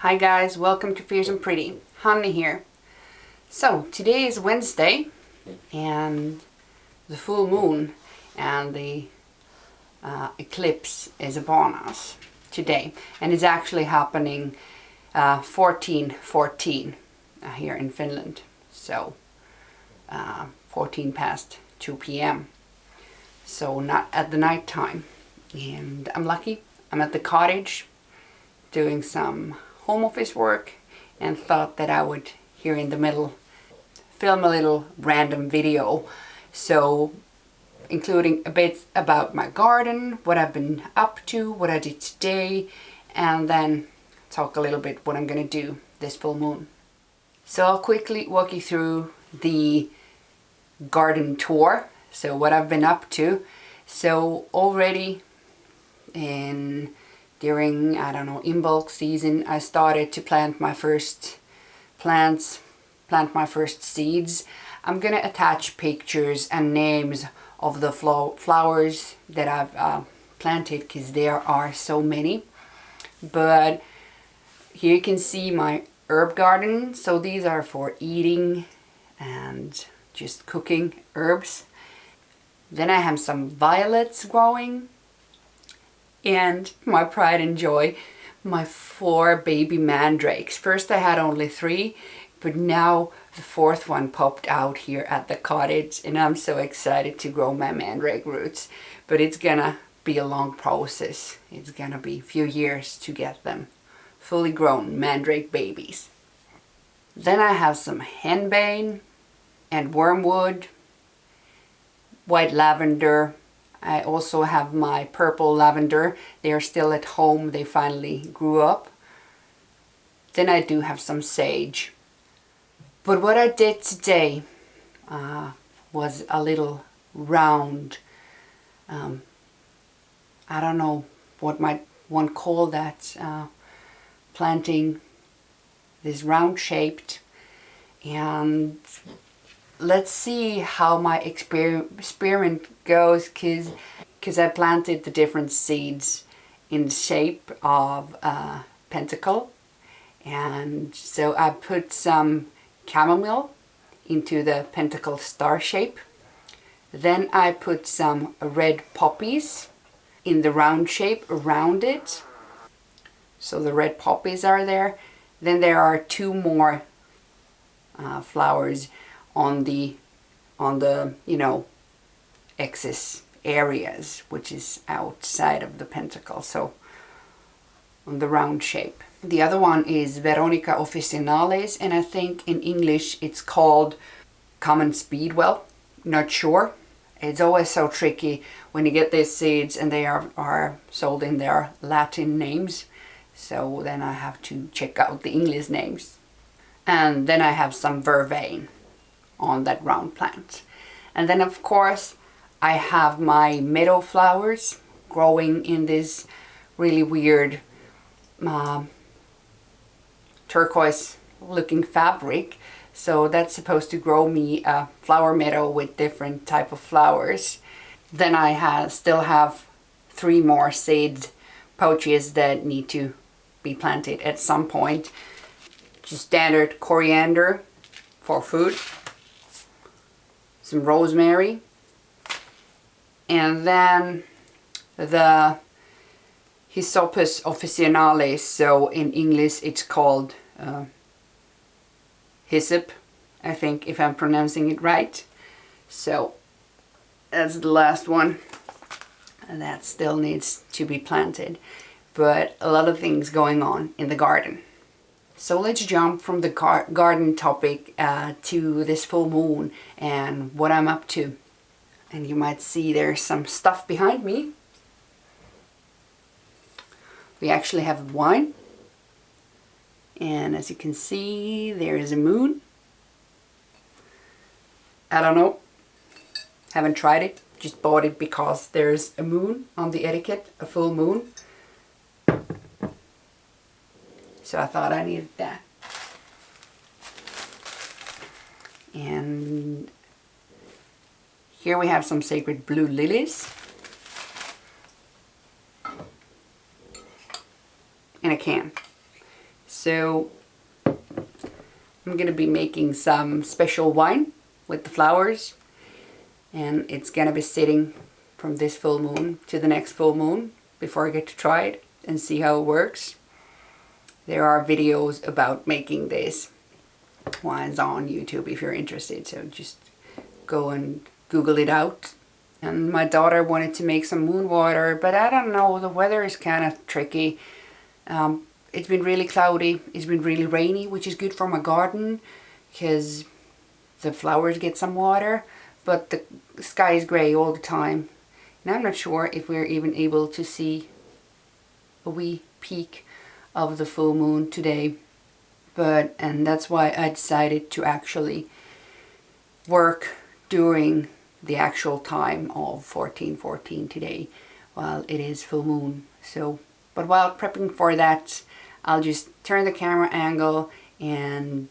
Hi guys, welcome to Fierce and Pretty. Hanni here. So today is Wednesday and the full moon and the eclipse is upon us today, and it's actually happening 14:14 here in Finland, so 14 past 2 p.m. so not at the night time, and I'm lucky. I'm at the cottage doing some home office work and thought that I would here in the middle film a little random video, so including a bit about my garden, what I've been up to, what I did today, and then talk a little bit what I'm gonna do this full moon. So I'll quickly walk you through the garden tour, so what I've been up to. So already during, I don't know, in bulk season, I started to plant my first plants, plant my first seeds. I'm gonna attach pictures and names of the flowers that I've planted, because there are so many. But here you can see my herb garden. So these are for eating and just cooking herbs. Then I have some violets growing. And my pride and joy, my 4 baby mandrakes. First I had only 3, but now the 4th one popped out here at the cottage, and I'm so excited to grow my mandrake roots. But it's gonna be a long process. It's gonna be a few years to get them fully grown mandrake babies. Then I have some henbane and wormwood, white lavender. I also have my purple lavender. They are still at home. They finally grew up. Then I do have some sage. But what I did today was a little round, I don't know what might one call that, planting this round shaped, and let's see how my experiment goes, because I planted the different seeds in the shape of a pentacle, and so I put some chamomile into the pentacle star shape. Then I put some red poppies in the round shape around it, so the red poppies are there. Then there are 2 more flowers on the excess areas, which is outside of the pentacle, so on the round shape. The other one is Veronica officinalis, and I think in English it's called common speedwell. Not sure. It's always so tricky when you get these seeds and they are sold in their Latin names, so then I have to check out the English names. And then I have some vervain on that round plant. And then of course I have my meadow flowers growing in this really weird turquoise looking fabric. So that's supposed to grow me a flower meadow with different type of flowers. Then I still have 3 more seed pouches that need to be planted at some point. Just standard coriander for food, some rosemary, and then the Hyssopus officinalis, so in English it's called hyssop, I think, if I'm pronouncing it right. So that's the last one, and that still needs to be planted, but a lot of things going on in the garden. So let's jump from the garden topic to this full moon and what I'm up to. And you might see there's some stuff behind me. We actually have wine. And as you can see, there is a moon. I don't know. Haven't tried it. Just bought it because there's a moon on the etiquette, a full moon. So I thought I needed that. And here we have some sacred blue lilies in a can. So I'm gonna be making some special wine with the flowers, and it's gonna be sitting from this full moon to the next full moon before I get to try it and see how it works. There are videos about making this wines on YouTube if you're interested, so just go and Google it out. And my daughter wanted to make some moon water, but I don't know, the weather is kind of tricky. It's been really cloudy, it's been really rainy, which is good for my garden because the flowers get some water, but the sky is grey all the time. And I'm not sure if we're even able to see a wee peak of the full moon today. And that's why I decided to actually work during the actual time of 14:14 today while it is full moon. So, but while prepping for that, I'll just turn the camera angle and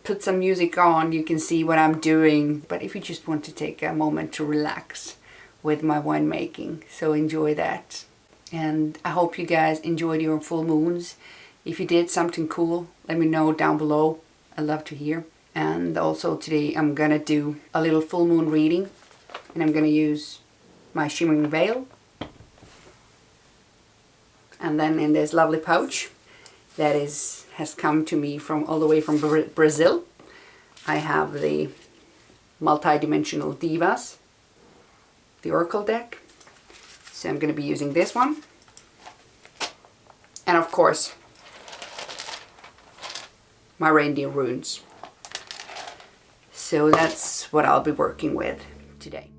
put some music on. You can see what I'm doing. But if you just want to take a moment to relax with my winemaking, so enjoy that. And I hope you guys enjoyed your full moons. If you did something cool, let me know down below. I'd love to hear. And also today I'm gonna do a little full moon reading, and I'm gonna use my shimmering veil. And then in this lovely pouch that has come to me from all the way from Brazil, I have the multi-dimensional divas, the oracle deck. So I'm going to be using this one, and of course my reindeer runes. So that's what I'll be working with today.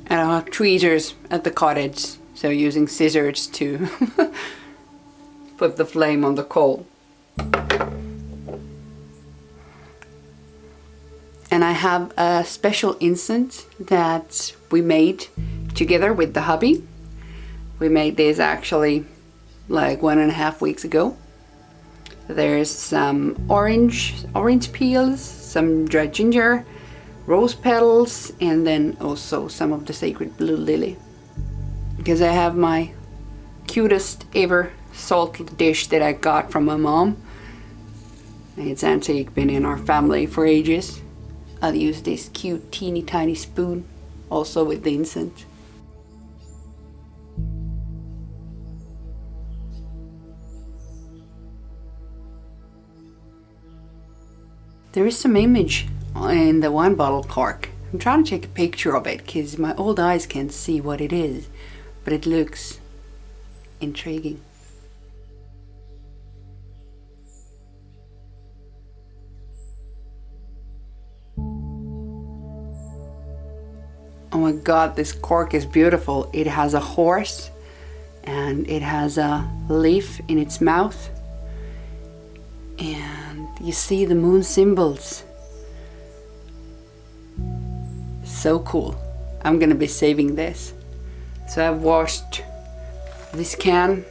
And I have tweezers at the cottage, so using scissors to put the flame on the coal. And I have a special incense that we made together with the hubby. We made this actually like 1.5 weeks ago. There's some orange peels, some dried ginger, rose petals, and then also some of the sacred blue lily. Because I have my cutest ever salt dish that I got from my mom. It's antique, been in our family for ages. I'll use this cute teeny tiny spoon also with the incense. There is some image in the wine bottle cork. I'm trying to take a picture of it because my old eyes can't see what it is, but it looks intriguing. Oh my god, this cork is beautiful. It has a horse and it has a leaf in its mouth, and you see the moon symbols. So cool. I'm gonna be saving this. So I've washed this can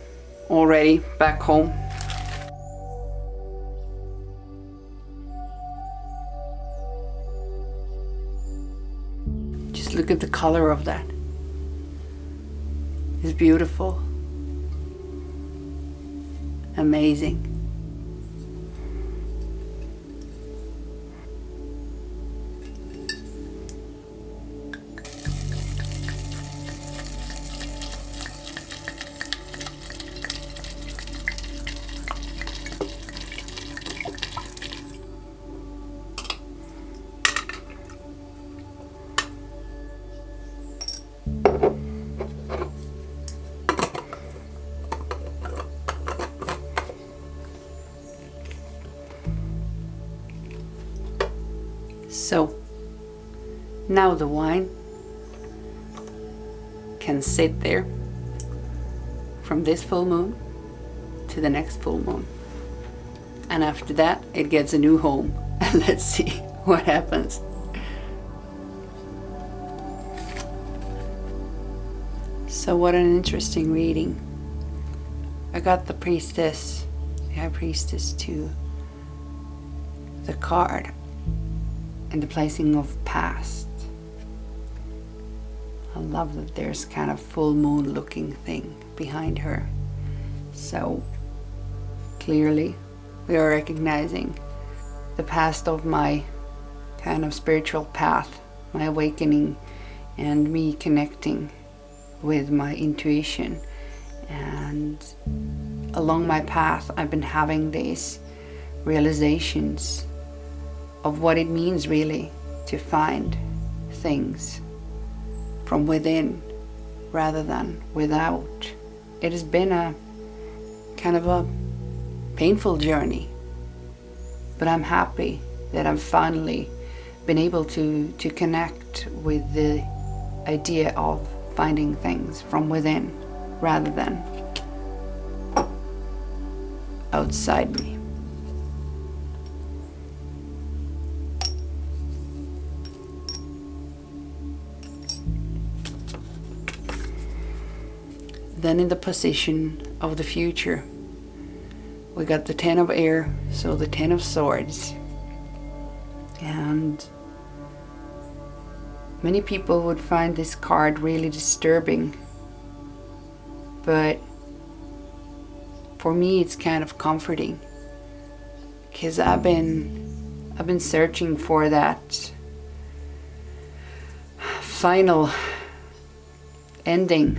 already back home. Just look at the color of that. It's beautiful. Amazing. So now the wine can sit there from this full moon to the next full moon, and after that it gets a new home. And let's see what happens. So what an interesting reading. I got the priestess, the high priestess, to the card and the placing of past. I love that there's kind of full moon looking thing behind her. So clearly we are recognizing the past of my kind of spiritual path, my awakening, and me connecting with my intuition. And along my path I've been having these realizations of what it means really to find things from within rather than without. It has been a kind of a painful journey, but I'm happy that I've finally been able to connect with the idea of finding things from within rather than outside me. Then in the position of the future, we got the 10 of air, so the 10 of swords. And many people would find this card really disturbing, but for me it's kind of comforting, because I've been searching for that final ending,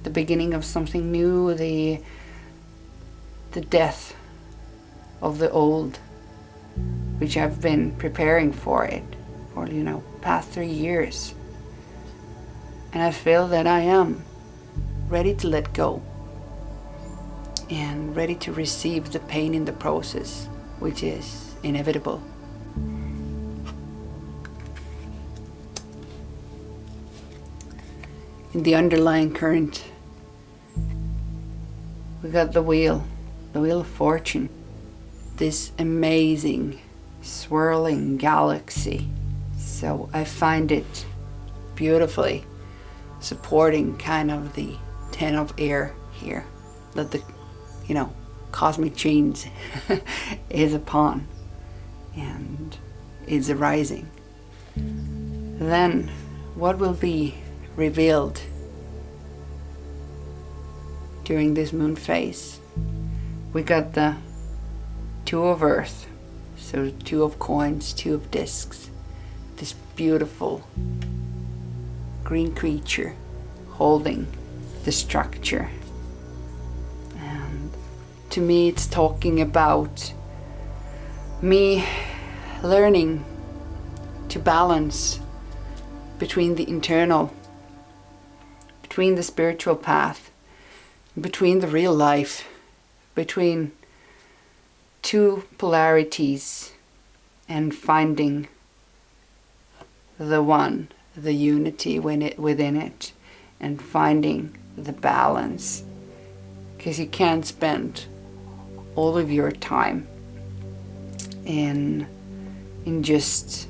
the beginning of something new, the death of the old, which I've been preparing for it for, past 3 years. And I feel that I am ready to let go and ready to receive the pain in the process, which is inevitable. In the underlying current, we got the wheel of fortune, this amazing swirling galaxy. So I find it beautifully supporting kind of the 10 of air here, that the cosmic change is upon and is arising. Then what will be revealed during this moon phase? We got the 2 of earth, so 2 of coins, 2 of discs, this beautiful green creature holding the structure. And to me it's talking about me learning to balance between the internal, between the spiritual path, between the real life, between 2 polarities, and finding the one, the unity within it, and finding the balance. Because you can't spend all of your time in just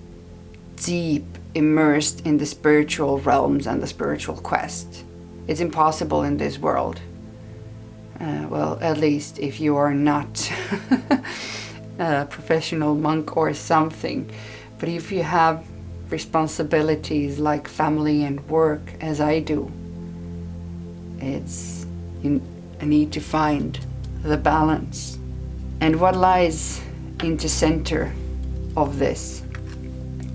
deep immersed in the spiritual realms and the spiritual quest. It's impossible in this world. Well, at least if you are not a professional monk or something. But if you have responsibilities like family and work, as I do, I need to find the balance. And what lies into center of this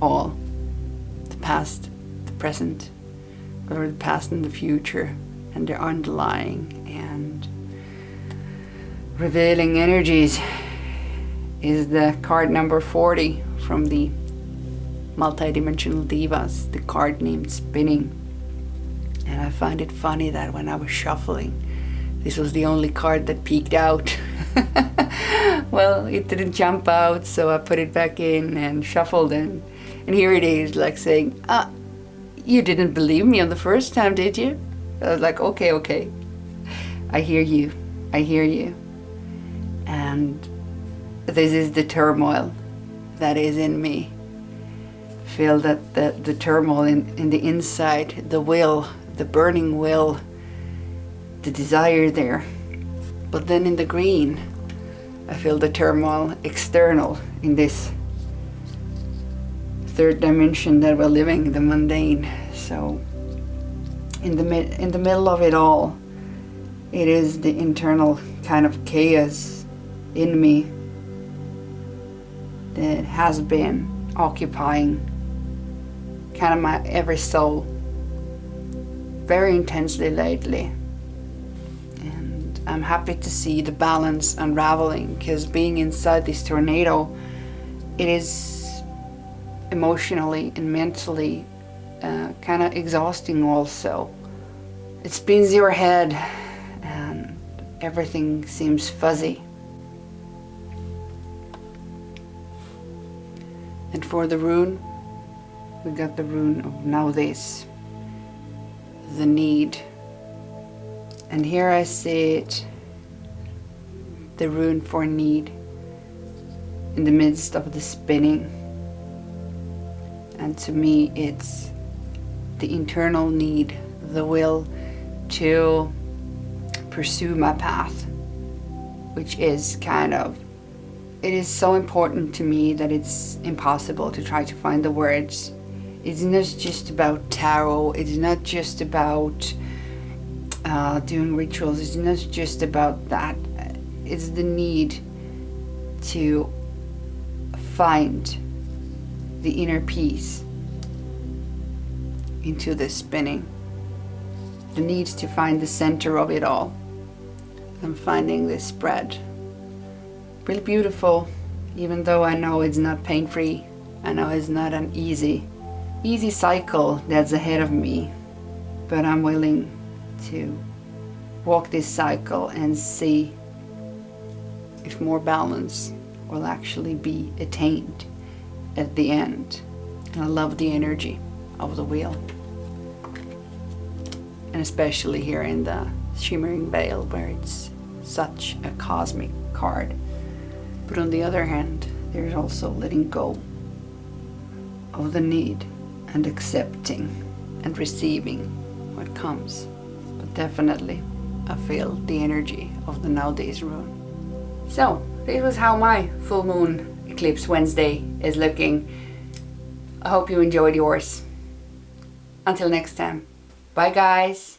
all? The past, the present, or the past and the future, and the underlying and revealing energies is the card number 40 from the Multidimensional Divas, the card named Spinning. And I find it funny that when I was shuffling, this was the only card that peeked out. Well, it didn't jump out, so I put it back in and shuffled, and here it is, like saying, you didn't believe me on the first time, did you? I was like, okay, I hear you. And this is the turmoil that is in me. Feel that the turmoil in the inside, the will, the burning will, the desire there. But then in the green, I feel the turmoil external in this third dimension that we're living, the mundane. So in the middle of it all, it is the internal kind of chaos in me that has been occupying kind of my every soul very intensely lately. And I'm happy to see the balance unraveling, because being inside this tornado, it is emotionally and mentally kind of exhausting also. It spins your head and everything seems fuzzy. And for the rune, we got the rune of nowadays, the need. And here I see it, the rune for need, in the midst of the spinning. And to me, it's the internal need, the will to pursue my path, which is kind of, it is so important to me that it's impossible to try to find the words. It's not just about tarot, it's not just about doing rituals, it's not just about that. It's the need to find the inner peace into the spinning, the need to find the center of it all. I'm finding this spread really beautiful, even though I know it's not pain-free. I know it's not an easy cycle that's ahead of me, but I'm willing to walk this cycle and see if more balance will actually be attained at the end. And I love the energy of the wheel, and especially here in the shimmering veil, where it's such a cosmic card. But on the other hand, there's also letting go of the need and accepting and receiving what comes. But definitely I feel the energy of the nowadays rune. So this was how my full moon eclipse Wednesday is looking. I hope you enjoyed yours. Until next time, bye guys.